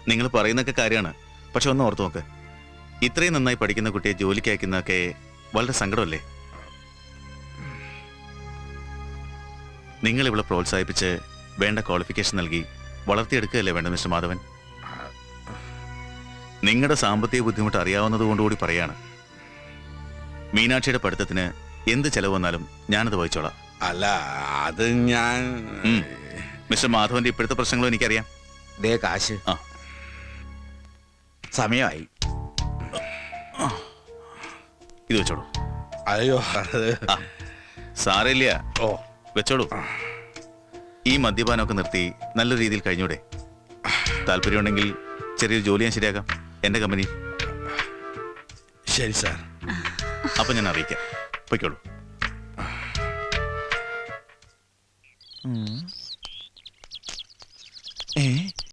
നിങ്ങൾ പറയുന്നൊക്കെ കാര്യമാണ്. പക്ഷെ ഒന്ന് ഓർത്ത് നോക്ക്, ഇത്രയും നന്നായി പഠിക്കുന്ന കുട്ടിയെ ജോലിക്ക് അയക്കുന്നതൊക്കെ വളരെ സങ്കടമല്ലേ? നിങ്ങൾ ഇവിടെ പ്രോത്സാഹിപ്പിച്ച് വേണ്ട ക്വാളിഫിക്കേഷൻ നൽകി വളർത്തിയെടുക്കുകയല്ലേ വേണ്ട മിസ്റ്റർ മാധവൻ? നിങ്ങളുടെ സാമ്പത്തിക ബുദ്ധിമുട്ട് അറിയാവുന്നത് കൊണ്ടുകൂടി പറയാണ്. മീനാക്ഷിയുടെ പഠിത്തത്തിന് എന്ത് ചെലവ് വന്നാലും ഞാനത് വഹിച്ചോളാം. അല്ല, അത് ഞാൻ മിസ്റ്റർ മാധവന്റെ ഇപ്പോഴത്തെ പ്രശ്നങ്ങളും എനിക്കറിയാം. ദേ കാശ്. സമയമായി. ഇത് വെച്ചോളൂ. അയ്യോ, സാരമില്ല, ഓ വെച്ചോളൂ. ഈ മദ്യപാനമൊക്കെ നിർത്തി നല്ല രീതിയിൽ കഴിഞ്ഞൂടെ? താല്പര്യമുണ്ടെങ്കിൽ ചെറിയൊരു ജോലി ഞാൻ ശരിയാക്കാം എൻ്റെ കമ്പനി. ശരി സാർ. അപ്പൊ ഞാൻ അറിയിക്കാം. പൊയ്ക്കോളൂ. ഏ